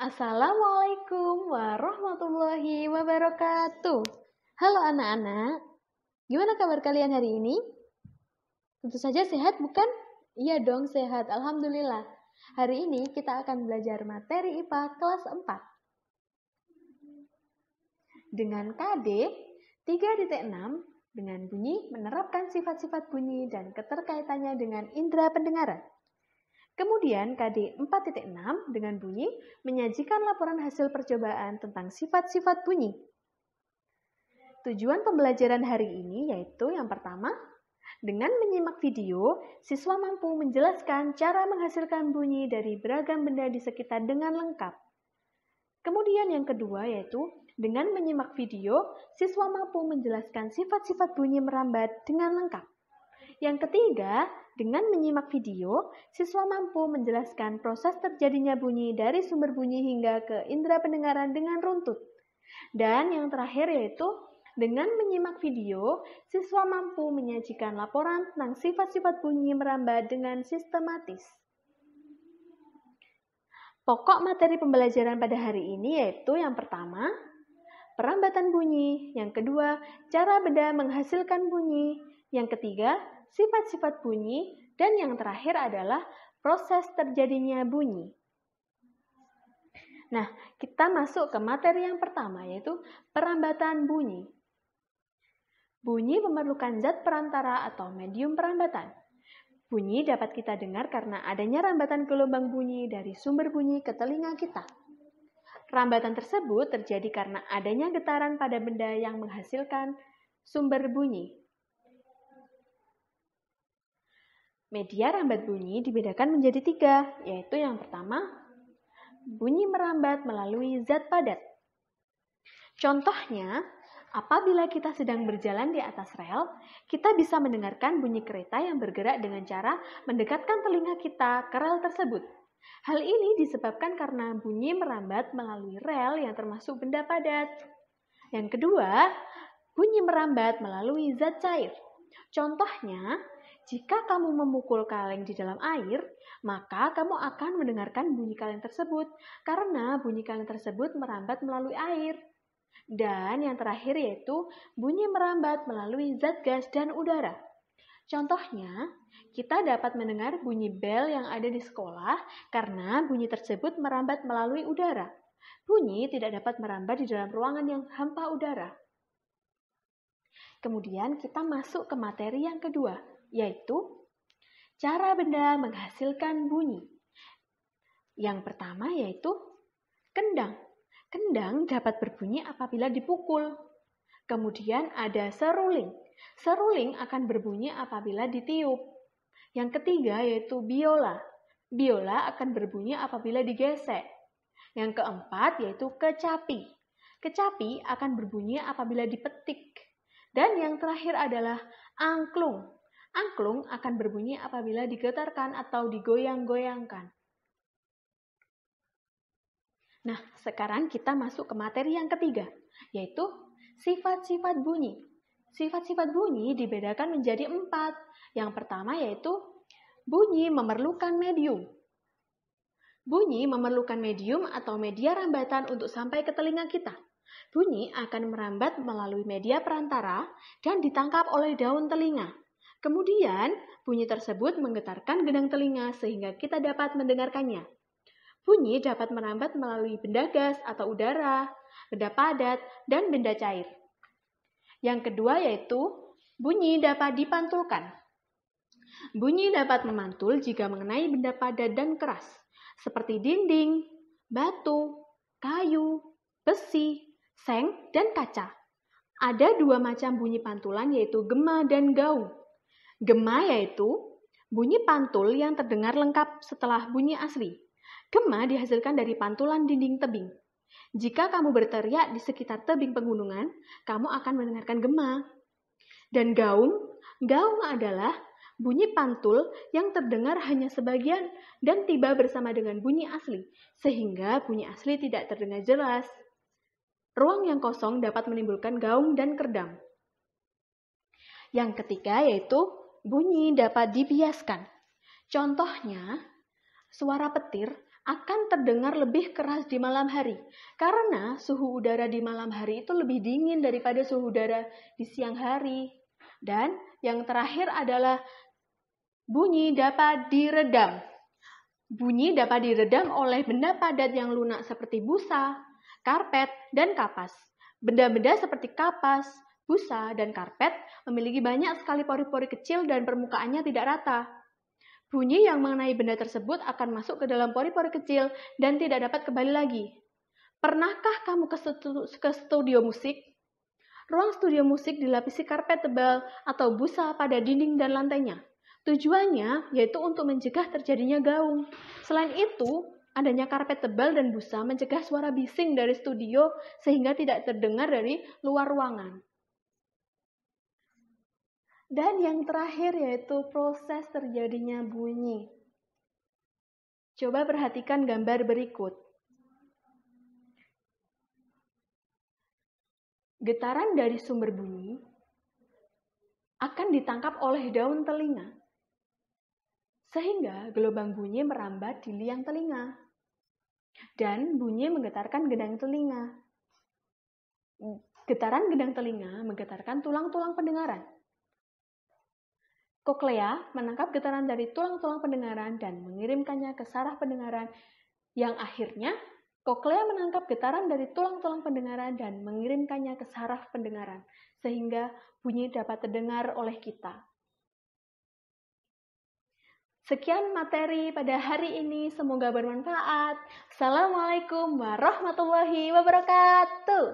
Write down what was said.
Assalamualaikum warahmatullahi wabarakatuh. Halo anak-anak, gimana kabar kalian hari ini? Tentu saja sehat, bukan? Iya dong, sehat. Alhamdulillah. Hari ini kita akan belajar materi IPA kelas 4. Dengan KD 3.6 dengan bunyi menerapkan sifat-sifat bunyi dan keterkaitannya dengan indera pendengaran. Kemudian KD 4.6 dengan bunyi menyajikan laporan hasil percobaan tentang sifat-sifat bunyi. Tujuan pembelajaran hari ini yaitu yang pertama, dengan menyimak video, siswa mampu menjelaskan cara menghasilkan bunyi dari beragam benda di sekitar dengan lengkap. Kemudian yang kedua yaitu, dengan menyimak video, siswa mampu menjelaskan sifat-sifat bunyi merambat dengan lengkap. Yang ketiga, dengan menyimak video, siswa mampu menjelaskan proses terjadinya bunyi dari sumber bunyi hingga ke indera pendengaran dengan runtut. Dan yang terakhir yaitu, dengan menyimak video, siswa mampu menyajikan laporan tentang sifat-sifat bunyi merambat dengan sistematis. Pokok materi pembelajaran pada hari ini yaitu yang pertama, perambatan bunyi, yang kedua, cara benda menghasilkan bunyi, yang ketiga, sifat-sifat bunyi, dan yang terakhir adalah proses terjadinya bunyi. Nah, kita masuk ke materi yang pertama, yaitu perambatan bunyi. Bunyi memerlukan zat perantara atau medium perambatan. Bunyi dapat kita dengar karena adanya rambatan gelombang bunyi dari sumber bunyi ke telinga kita. Rambatan tersebut terjadi karena adanya getaran pada benda yang menghasilkan sumber bunyi. Media rambat bunyi dibedakan menjadi 3, yaitu yang pertama, bunyi merambat melalui zat padat. Contohnya, apabila kita sedang berjalan di atas rel, kita bisa mendengarkan bunyi kereta yang bergerak dengan cara mendekatkan telinga kita ke rel tersebut. Hal ini disebabkan karena bunyi merambat melalui rel yang termasuk benda padat. Yang kedua, bunyi merambat melalui zat cair. Contohnya, jika kamu memukul kaleng di dalam air, maka kamu akan mendengarkan bunyi kaleng tersebut karena bunyi kaleng tersebut merambat melalui air. Dan yang terakhir yaitu bunyi merambat melalui zat gas dan udara. Contohnya, kita dapat mendengar bunyi bel yang ada di sekolah karena bunyi tersebut merambat melalui udara. Bunyi tidak dapat merambat di dalam ruangan yang hampa udara. Kemudian kita masuk ke materi yang kedua, yaitu cara benda menghasilkan bunyi. Yang pertama yaitu kendang. Kendang dapat berbunyi apabila dipukul. Kemudian ada seruling. Seruling akan berbunyi apabila ditiup. Yang ketiga yaitu biola. Biola akan berbunyi apabila digesek. Yang keempat yaitu kecapi. Kecapi akan berbunyi apabila dipetik. Dan yang terakhir adalah angklung. Angklung akan berbunyi apabila digetarkan atau digoyang-goyangkan. Nah, sekarang kita masuk ke materi yang ketiga, yaitu sifat-sifat bunyi. Sifat-sifat bunyi dibedakan menjadi 4. Yang pertama yaitu bunyi memerlukan medium. Bunyi memerlukan medium atau media rambatan untuk sampai ke telinga kita. Bunyi akan merambat melalui media perantara dan ditangkap oleh daun telinga. Kemudian, bunyi tersebut menggetarkan gendang telinga sehingga kita dapat mendengarkannya. Bunyi dapat merambat melalui benda gas atau udara, benda padat, dan benda cair. Yang kedua yaitu bunyi dapat dipantulkan. Bunyi dapat memantul jika mengenai benda padat dan keras, seperti dinding, batu, kayu, besi, seng, dan kaca. Ada 2 macam bunyi pantulan yaitu gema dan gaung. Gema yaitu bunyi pantul yang terdengar lengkap setelah bunyi asli. Gema dihasilkan dari pantulan dinding tebing. Jika kamu berteriak di sekitar tebing pegunungan, kamu akan mendengarkan gema. Dan gaung adalah bunyi pantul yang terdengar hanya sebagian dan tiba bersama dengan bunyi asli, sehingga bunyi asli tidak terdengar jelas. Ruang yang kosong dapat menimbulkan gaung dan kerdam. Yang ketiga yaitu bunyi dapat dibiaskan. Contohnya, suara petir akan terdengar lebih keras di malam hari karena suhu udara di malam hari itu lebih dingin daripada suhu udara di siang hari. Dan yang terakhir adalah bunyi dapat diredam. Bunyi dapat diredam oleh benda padat yang lunak seperti busa, karpet, dan kapas. Benda-benda seperti kapas, busa, dan karpet memiliki banyak sekali pori-pori kecil dan permukaannya tidak rata. Bunyi yang mengenai benda tersebut akan masuk ke dalam pori-pori kecil dan tidak dapat kembali lagi. Pernahkah kamu ke studio musik? Ruang studio musik dilapisi karpet tebal atau busa pada dinding dan lantainya. Tujuannya yaitu untuk mencegah terjadinya gaung. Selain itu, adanya karpet tebal dan busa mencegah suara bising dari studio sehingga tidak terdengar dari luar ruangan. Dan yang terakhir yaitu proses terjadinya bunyi. Coba perhatikan gambar berikut. Getaran dari sumber bunyi akan ditangkap oleh daun telinga, sehingga gelombang bunyi merambat di liang telinga, dan bunyi menggetarkan gendang telinga. Getaran gendang telinga menggetarkan tulang-tulang pendengaran. Koklea menangkap getaran dari tulang-tulang pendengaran dan mengirimkannya ke saraf pendengaran, yang akhirnya koklea menangkap getaran dari tulang-tulang pendengaran dan mengirimkannya ke saraf pendengaran, sehingga bunyi dapat terdengar oleh kita. Sekian materi pada hari ini, semoga bermanfaat. Assalamualaikum warahmatullahi wabarakatuh.